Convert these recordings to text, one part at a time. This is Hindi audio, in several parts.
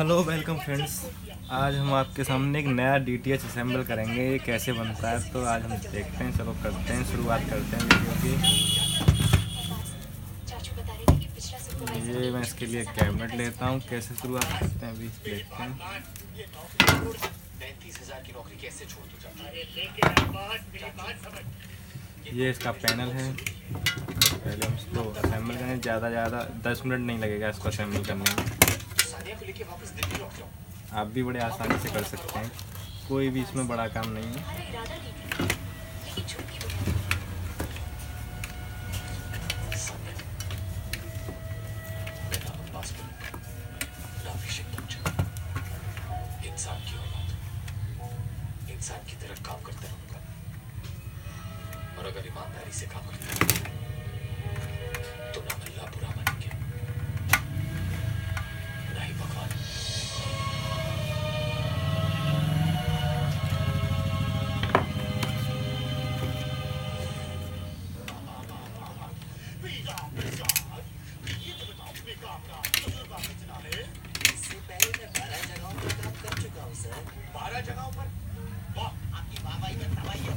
Hello welcome friends. आज हम आपके सामने एक नया DTH असेंबल करेंगे। ये कैसे बनता है तो आज हम देखते हैं। चलो करते हैं, शुरुआत करते हैं वीडियो की। ये मैं इसके लिए कैबिनेट लेता हूँ। कैसे शुरुआत करते हैं अभी देखते हैं। ये इसका पैनल है। पहले हम इसको असेंबल करें। ज़्यादा 10 मिनट नहीं लगेगा इसको असेंबल करने में। आप भी बड़े आसानी से कर सकते हैं, कोई भी इसमें बड़ा काम नहीं है। इंसान की तरह काम करता रहूंगा और अगर ईमानदारी से काम करता रहूंगा तो ना अल्लाह बुरा मानेंगे ना ही भगवान। इससे पहले मैं 12 जगहों पर काम कर चुका हूँ सर। 12 जगहों पर? वाह, आपकी वाहवाही में तबाही है।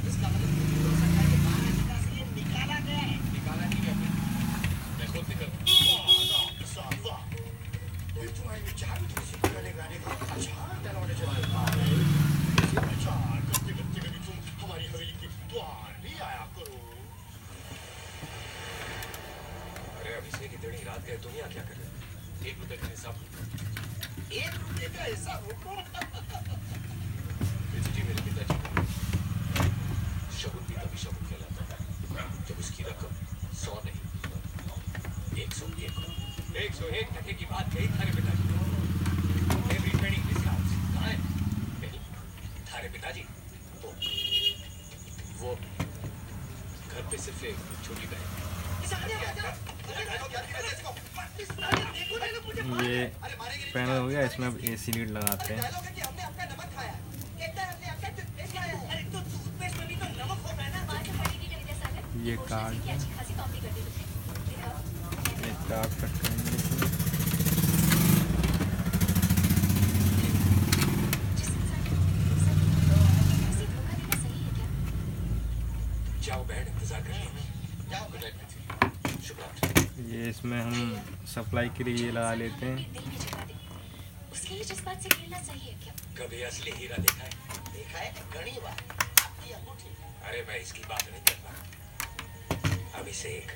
इसका मतलब हो सकता है कि 12 जगह से ये निकाला गया है। निकाला नहीं गया, मैं खुद निकल। वाह, ये तुम्हारे विचार में किसी पुराने गाने का अच्छा डरावने चला है। इसी विचार करते करते कभी तुम हमारी हवेली के द्वार भी आया करो। अरे अभिषेक की देरी रात गए, दुनिया क्या करे? 1 रुपए का हिसाब। 1 रुपए का हिसाब रुको। जी मेरे पिताजी का शगुन भी तभी शगुन कहलाता है जब उसकी रकम 100 नहीं 101 टके की बात कही थारे पिताजी। एवरी पेनी डिस्काउंट कहाँ है? थारे पिताजी वो घर पे सिर्फ एक छोटी बहन। ये पैनल हो गया। इसमें अब AC लीड लगाते हैं। ये कार्ड कट करेंगे इसमें। जाओ बहन, इंतजार कर रही है। जाओ, गुड नाइट पृथ्वी, शुभ रात्रि। ये इसमें हम सप्लाई के लिए ये लगा लेते हैं। उसके लिए जिस बात से खेलना सही है क्या? कभी असली हीरा देखा है? देखा है घनी बार। आपकी अंगूठी। अरे मैं इसकी बात नहीं कर रहा। अभिषेक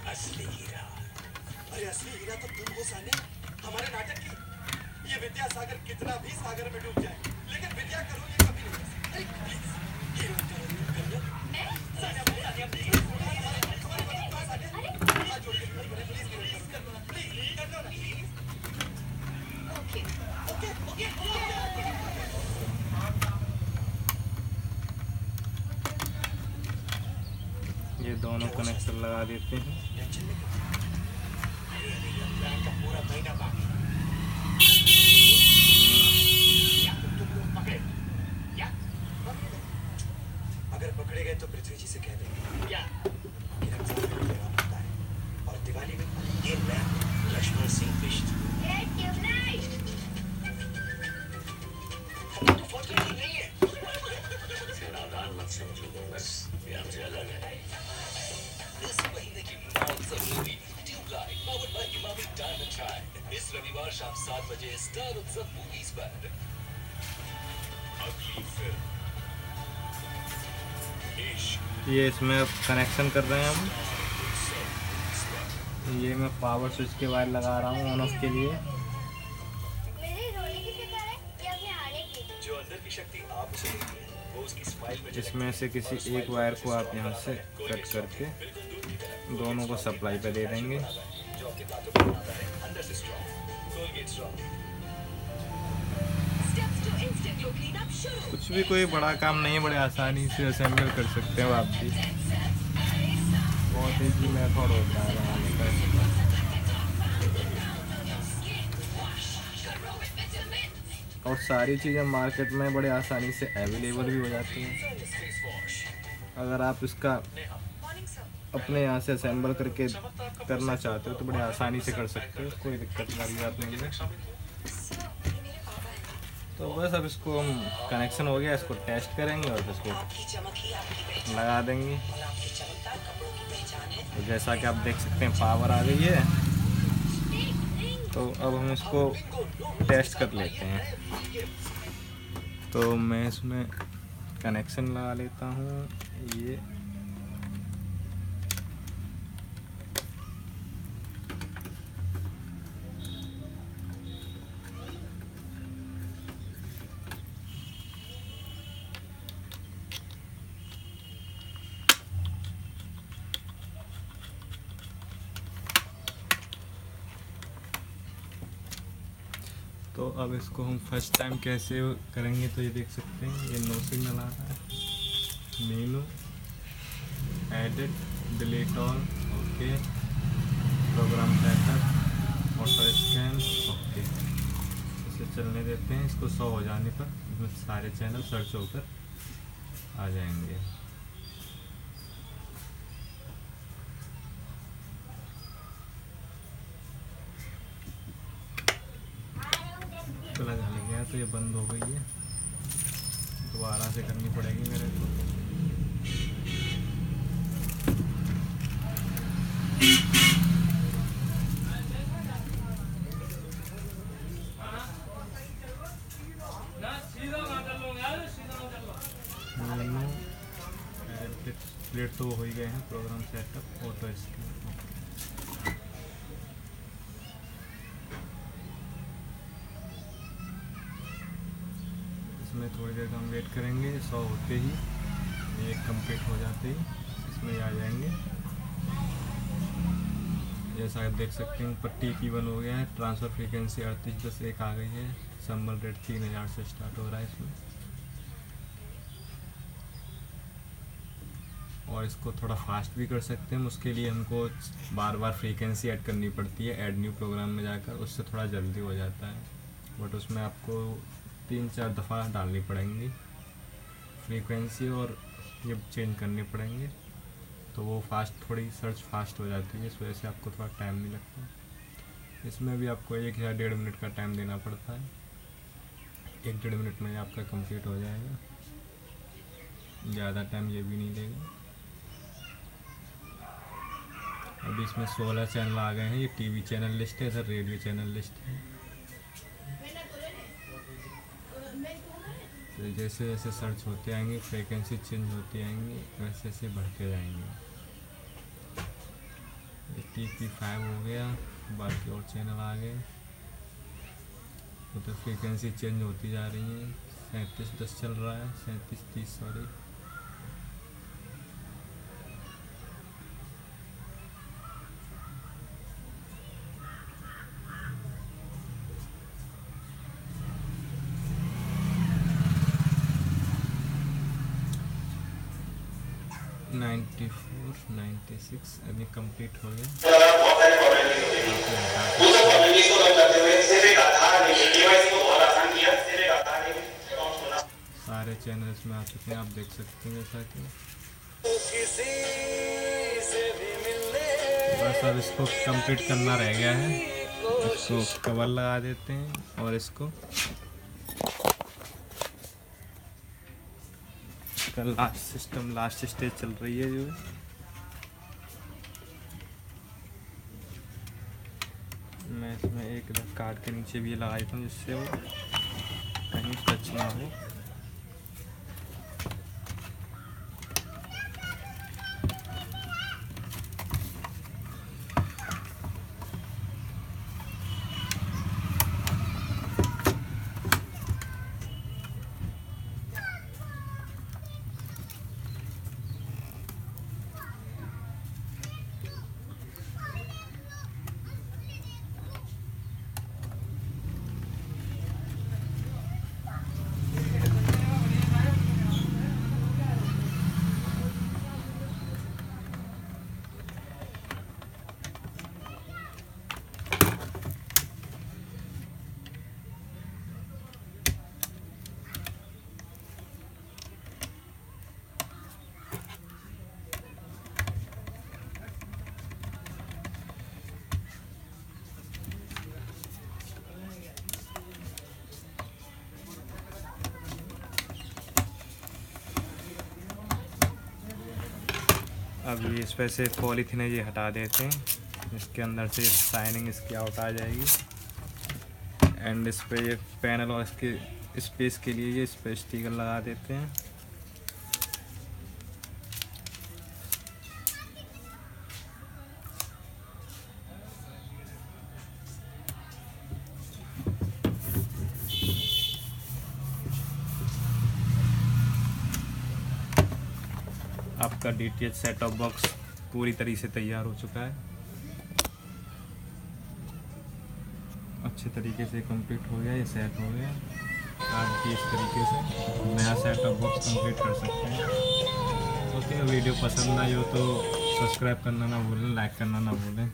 असली हीरा। अरे असली हीरा तो तुम हो साले, हमारे नाटक की। ये विद्यासागर कितना भी सागर में डूब जाए लेकिन विद्या करो ये कभी नहीं। अरे प्लीज ये मत करो, कर लो। मैं? सानिया प्लीज हमारे बच्चे पास आ गए। हाथ जोड़ के प्लीज कर लो ना, प्लीज कर लो ना। ओके। ये दोनों कनेक्टर लगा देते हैं। पूरा महीना बाकी। अगर पकड़े गए तो पृथ्वी जी से कह देंगे कि रमजान में मेरा पता है और दिवाली में ये मैं लक्ष्मण सिंह बिष्ट। तो फौजी नहीं है। नादान मत समझो, बस ये हमसे अलग है। इस महीने की मौसम movie Tubelight powered by Emami Diamond try इस रविवार शाम 7 बजे स्टार उत्सव मूवीज पर। अगली फिल्म इश्क। ये इसमें अब कनेक्शन कर रहे हैं हम। ये मैं पावर स्विच के वायर लगा रहा हूँ ऑन ऑफ के लिए। मेरे रोने की फिक्र है या अपने आने की? जो अंदर की शक्ति आप उसे देती है वो उसकी स्माइल में इसमें से किसी एक वायर को आप यहाँ से कट करके दोनों को सप्लाई पे दे देंगे। जो आपके दांतों को बनाता है अंदर से strong Colgate strong. Steps to instant glow clean up शुरू। कुछ भी कोई बड़ा काम नहीं है, बड़े आसानी से असेंबल कर सकते हो आप भी। बहुत ईजी मेथड होता है बनाने का। और सारी चीज़ें मार्केट में बड़े आसानी से अवेलेबल भी हो जाती हैं। अगर आप इसका अपने यहाँ से असेंबल करके करना चाहते हो तो बड़े आसानी से कर सकते हो, कोई दिक्कत वाली बात नहीं है। तो बस अब इसको हम कनेक्शन हो गया, इसको टेस्ट करेंगे और इसको आपकी चमक ही आपकी पहचान लगा देंगे। और आपके चमकदार कपड़ों की पहचान है। तो जैसा कि आप देख सकते हैं पावर आ गई है। तो अब हम इसको टेस्ट कर लेते हैं। तो मैं इसमें कनेक्शन लगा लेता हूँ ये। तो अब इसको हम फर्स्ट टाइम कैसे करेंगे, तो ये देख सकते हैं ये नो सिग्नल आ रहा है। Menu, edit, delete all, okay, program setup, auto scan, okay. इसे चलने देते हैं। इसको 100 हो जाने पर इसमें सारे चैनल सर्च होकर आ जाएंगे। चला चल गया, तो ये बंद हो गई है। दोबारा से करनी पड़ेगी मेरे को। प्लेट तो हो ही गए हैं। प्रोग्राम सेटअप, ऑटो स्कैन, इसमें थोड़ी देर का हम वेट करेंगे। 100 होते ही ये कंप्लीट हो जाते ही इसमें आ जाएंगे। जैसा आप देख सकते हैं ऊपर TP1 हो गया है। ट्रांसफ़र फ्रीक्वेंसी 38.1 आ गई है। संबल रेट 3000 से स्टार्ट हो रहा है इसमें। और इसको थोड़ा फास्ट भी कर सकते हैं। उसके लिए हमको बार बार फ्रीक्वेंसी ऐड करनी पड़ती है ऐड न्यू प्रोग्राम में जाकर, उससे थोड़ा जल्दी हो जाता है। बट उसमें आपको 3-4 दफ़ा डालनी पड़ेंगी फ्रीक्वेंसी और ये चेंज करने पड़ेंगे। तो वो थोड़ी सर्च फास्ट हो जाती है, इस वजह से आपको थोड़ा टाइम नहीं लगता। इसमें भी आपको 1 या 1.5 मिनट का टाइम देना पड़ता है। 1-1.5 मिनट में आपका कंप्लीट हो जाएगा। ज़्यादा टाइम ये भी नहीं लेगा। अभी इसमें 16 चैनल आ गए हैं। ये टीवी चैनल लिस्ट है, इधर रेडियो चैनल लिस्ट है। तो जैसे जैसे सर्च होते आएंगे, फ्रीक्वेंसी चेंज होती आएंगी, वैसे वैसे बढ़ते जाएंगे। TP5 हो गया, बाकी और चैनल आ गए। तो फ्रीक्वेंसी चेंज होती जा रही है। 3710 चल रहा है, 3730 सॉरी। नाइन्टी 96 अभी कंप्लीट हो गया। सारे चैनल इसमें आ चुके हैं, आप देख सकते हैं। जैसा कि बस अब इसको कंप्लीट करना रह गया है। इसको कवर लगा देते हैं और इसको लास्ट स्टेज चल रही है जो मैं इसमें एक कार्ड के नीचे भी लगा देता हूँ, जिससे वो कहीं टच ना हो। अब ये इस पर से पॉलीथीन है ये हटा देते हैं, इसके अंदर से शाइनिंग इसकी आउट आ जाएगी। एंड इस पर ये पैनल और इसके स्पेस के लिए ये इस पर स्टिकर लगा देते हैं। आपका DTH सेट टॉप बॉक्स पूरी तरीके से तैयार हो चुका है, अच्छे तरीके से कंप्लीट हो गया, ये सेट हो गया। आप भी इस तरीके से नया सेट टॉप बॉक्स कंप्लीट कर सकते हैं। ओके, वीडियो पसंद आई हो तो सब्सक्राइब करना ना भूलें, लाइक करना ना भूलें।